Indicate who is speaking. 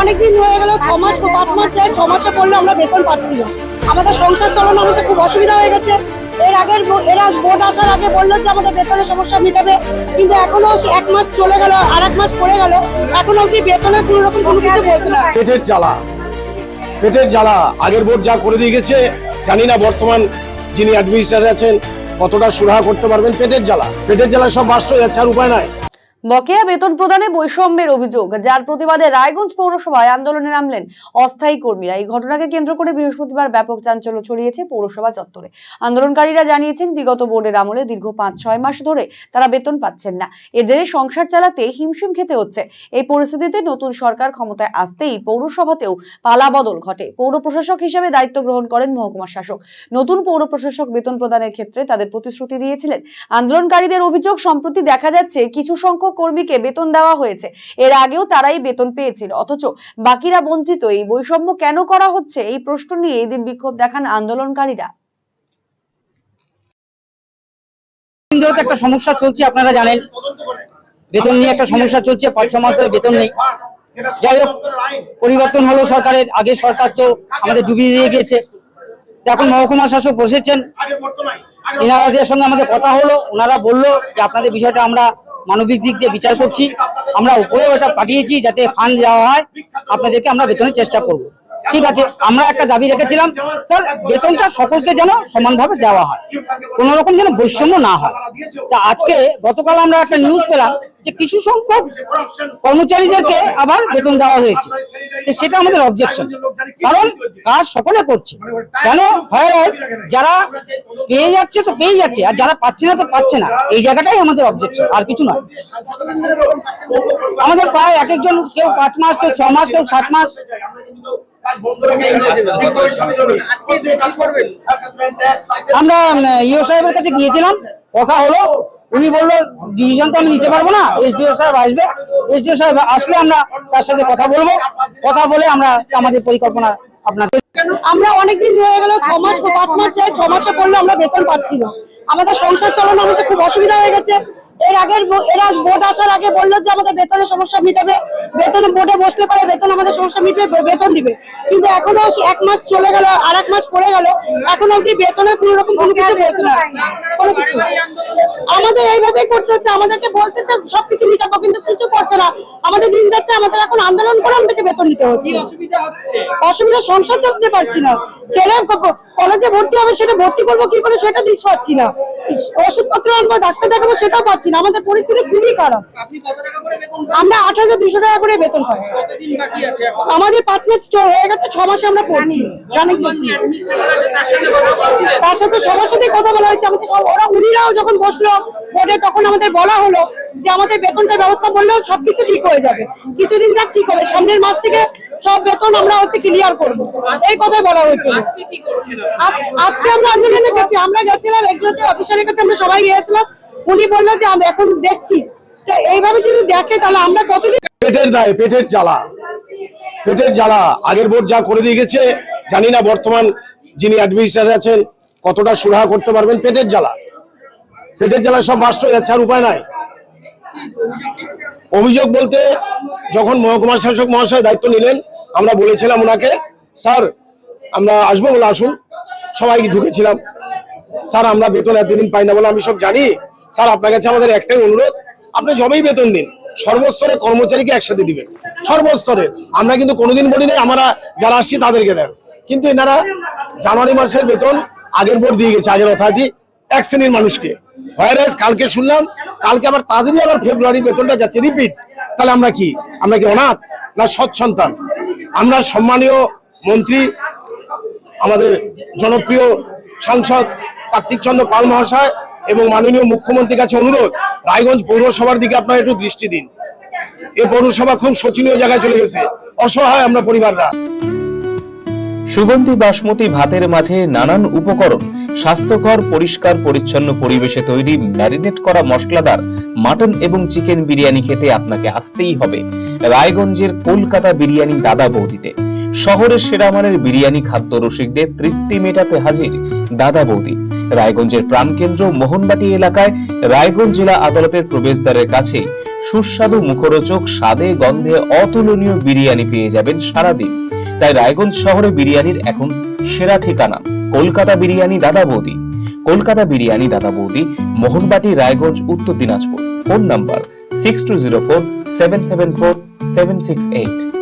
Speaker 1: অনেকদিন হয়ে গেল, 6 মাস 5 মাস যায়, 6 মাসে পড়লে আমরা বেতন পাচ্ছি না। আমাদের সংসার চালানো আমাদের খুব অসুবিধা হয়ে গেছে। এরা ভোট আসার আগে বললো যে আমাদের বেতনের সমস্যা মিটাবে, কিন্তু এখনো 1 মাস চলে গেল, আর 1 মাস পড়ে গেল, এখনো অব্দি বেতনের কোনো রকম কোনো কিছু বলছে না।
Speaker 2: পেটের জ্বালা আগের ভোট যা করে দিয়ে গেছে, জানি না বর্তমান যিনি অ্যাডমিনিস্ট্রেটর আছেন কতটা সুরাহা করতে পারবেন। পেটের জ্বালা সব বাস্ট হয়ে যাচ্ছে, আর উপায় নাই।
Speaker 3: বকেয়া বেতন প্রদানে বৈষম্যের অভিযোগ, যার প্রতিবাদে রায়গঞ্জ পৌরসভায় আন্দোলনে নামলেন অস্থায়ী কর্মীরা। এই ঘটনাকে কেন্দ্র করে বৃহস্পতিবার ব্যাপক চাঞ্চল্য ছড়িয়েছে পৌরসভা চত্বরে। আন্দোলনকারীরা জানিয়েছেন, বিগত বোর্ডের আমলে দীর্ঘ 5-6 মাস ধরে তারা বেতন পাচ্ছেন না। এদের সংসার চালাতে হিমশিম খেতে হচ্ছে। এই পরিস্থিতিতে নতুন সরকার ক্ষমতায় আসতেই পৌরসভাতেও পালাবদল ঘটে। পৌর প্রশাসক হিসেবে দায়িত্ব গ্রহণ করেন মহকুমা শাসক। নতুন পৌর প্রশাসক বেতন প্রদানের ক্ষেত্রে তাদের প্রতিশ্রুতি দিয়েছিলেন। আন্দোলনকারীদের অভিযোগ, সম্প্রতি দেখা যাচ্ছে কিছু সংখ্যক কর্মীকে বেতন দেওয়া হয়েছে, এর আগেও তারাই বেতন পেয়েছিল, অথচ বাকিরা বঞ্চিত। এই বৈষম্য কেন করা হচ্ছে, এই প্রশ্ন নিয়ে এই দিন বিক্ষোভ দেখান আন্দোলনকারীরা।
Speaker 4: একটা সমস্যা চলছে, আপনারা জানেন, বেতন নিয়ে একটা সমস্যা চলছে। 5-6 মাস ধরে বেতন নেই। যাই হোক, পরিবর্তন হলো সরকারের। আগে সরকার তো আমাদের ডুবিয়ে দিয়ে গিয়েছে। এখন মহকুমা শাসক বসেছেন, এনাদের সঙ্গে আমাদের কথা হলো। ওনারা বললো যে আপনাদের বিষয়টা আমরা মানবিক দিক দিয়ে বিচার করছি, আমরা উপরেও এটা পাঠিয়েছি যাতে ফান্ড দেওয়া হয়, আপনাদেরকে আমরা বেতনের চেষ্টা করব। ঠিক আছে, আমরা একটা দাবি রেখেছিলাম, স্যার বেতনটা সকলকে যেন সমানভাবে দেওয়া হয়, কোন রকম যেন বৈষম্য না হয়। তা আজকে গতকাল আমরা একটা নিউজ পেলাম যে কিছু সংখ্যক কর্মচারীদেরকে আবার বেতন দেওয়া হয়েছে। সেটা আমাদের অবজেকশন, কারণ কাজ সকলে করছে। কেন হয়, যারা পেয়ে যাচ্ছে তো পেয়ে যাচ্ছে, আর যারা পাচ্ছে না তো পাচ্ছে না। এই জায়গাটাই আমাদের অবজেকশন, আর কিছু নয়। আমাদের প্রায় এক একজন, কেউ 5 মাস, কেউ 6 মাস, কেউ 7 মাস। আমরা ইও সাহেবের কাছে গিয়েছিলাম, কথা হলো। উনি বললো ডিসিশন তো আমি নিতে পারবো না, এসডিও সাহেব আসবে, এসডিও সাহেব আসলে আমরা তার সাথে কথা বলবো। কথা বলে আমরা আমাদের পরিকল্পনা আপনাদের।
Speaker 1: আমরা অনেকদিন হয়ে গেল, 6 মাস 5 মাস যায়, 6 মাসে পড়লে আমরা বেতন পাচ্ছি না। আমাদের সংসার চালানো আমাদের খুব অসুবিধা হয়ে গেছে। এরা ভোট আসার আগে বললো যে আমাদের বেতনের সমস্যা মিটাবে, বেতনে বোর্ডে বসলে পারে বেতন আমাদের সমস্যা মিটবে, বেতন দিবে, কিন্তু এখনো 1 মাস চলে গেল, আর 1 মাস পড়ে গেল, এখন অব্দি বেতনের কোনো রকম কোনো কিছু বলছে না। কোনো কিছু আমাদের এইভাবে করতে হচ্ছে, আমাদেরকে বলতেছে সবকিছু মিটাবো, কিন্তু কিছু করছে না। আমাদের দিন যাচ্ছে, আমাদের এখন আন্দোলন করে আমাদেরকে বেতন নিতে হচ্ছে। অসুবিধা, সংসার চালাতে পারছি না। ছেলে কলেজে ভর্তি হবে, সেটা ভর্তি করবো কি করে সেটা দিতে পারছি না। ওষুধপত্র আনবো, ডাক্তার দেখাবো, সেটাও পাচ্ছি না। আমাদের পরিস্থিতি খুবই খারাপ। আমরা 8200 টাকা করে বেতন পাই। আমাদের 5 মাস হয়ে গেছে, 6 মাসে আমরা পড়ছি, তার সাথে সবার সাথে কথা বলা হয়েছে। আমাদের উনিরাও যখন বসলো বোর্ডে, তখন আমাদের বলা হলো যে আমাদের বেতনটার ব্যবস্থা করলেও সবকিছু ঠিক হয়ে যাবে, কিছুদিন যাক ঠিক হবে, সামনের মাস থেকে সব বেতন আমরা ক্লিয়ার করবো, এই কথাই বলা হয়েছিল। আজকে আমরা আন্দোলনে গেছি, আমরা গেছিলাম এক্সিকিউটিভ অফিসারের কাছে, আমরা সবাই গিয়েছিলাম। উনি বললো যে আমরা এখন দেখছি, এইভাবে যদি দেখে তাহলে আমরা কতদিন।
Speaker 2: পেটের জ্বালা আগের ভোট যা করে দিয়ে গেছে, জানি না বর্তমান যিনি অ্যাডমিনিস্ট্রেটর আছেন কতটা সুরাহা করতে পারবেন। পেটের জ্বালা সব বাস্ট হয়ে যাচ্ছে, আর উপায় নাই। অভিযোগ বলতে, যখন মহকুমা শাসক মহাশয় দায়িত্ব নিলেন, আমরা বলেছিলাম ওনাকে, স্যার আমরা আসবো, বলে আসুন। সবাই ঢুকেছিলাম, স্যার আমরা বেতন এতদিন পাই না বলে আমি সব জানি, স্যার আপনার কাছে আমাদের একটাই অনুরোধ, আপনি যবেই বেতন দিন সর্বস্তরে কর্মচারীকে একসাথে দিবেন, সর্বস্তরে। আমরা কিন্তু কোনোদিন বলি নাই আমরা যারা আসছি তাদেরকে দেন, কিন্তু এনারা জানুয়ারি মাসের বেতন আগের ভোট দিয়ে গেছে, আগের অর্থাৎ 1 শ্রেণীর মানুষকে। ভাইরাস কালকে শুনলাম, কালকে আবার তাদেরই আবার ফেব্রুয়ারি বেতনটা যাচ্ছে রিপিট। তাহলে আমরা কি অনাথ না সৎ সন্তান? আমরা সম্মানীয় মন্ত্রী, আমাদের জনপ্রিয় সাংসদ কার্তিক চন্দ্র পাল মহাশয় এবং মাননীয় মুখ্যমন্ত্রীর কাছে অনুরোধ, রায়গঞ্জ পৌরসভার দিকে আপনারা একটু দৃষ্টি দিন। এই পৌরসভা খুব শোচনীয় জায়গায় চলে গেছে, অসহায় আমরা পরিবাররা।
Speaker 5: সুগন্ধি বাসমতি ভাতের মাঝে নানান উপকরণ, স্বাস্থ্যকর পরিষ্কার পরিচ্ছন্ন পরিবেশে তৈরি ম্যারিনেট করা মশলাদার মাটন এবং চিকেন বিরিয়ানি খেতে আপনাকে আসতেই হবে রায়গঞ্জের কলকাতা বিরিয়ানি দাদা বৌদিতে। শহরের সেরা মানের বিরিয়ানি খাদ্য রসিকদের তৃপ্তি মেটাতে হাজির দাদা বৌদি। রায়গঞ্জের প্রাণকেন্দ্র মোহনবাটি এলাকায় রায়গঞ্জ জেলা আদালতের প্রবেশদ্বারের কাছে সুস্বাদু মুখরোচক স্বাদে গন্ধে অতুলনীয় বিরিয়ানি পেয়ে যাবেন সারাদিন। তাই রায়গঞ্জ শহরে বিরিয়ানির এখন সেরা ঠিকানা কলকাতা বিরিয়ানি দাদা বৌদি। কলকাতা বিরিয়ানি দাদা বৌদি, মোহনবাটি, রায়গঞ্জ, উত্তর দিনাজপুর। Phone number 6204 774 768।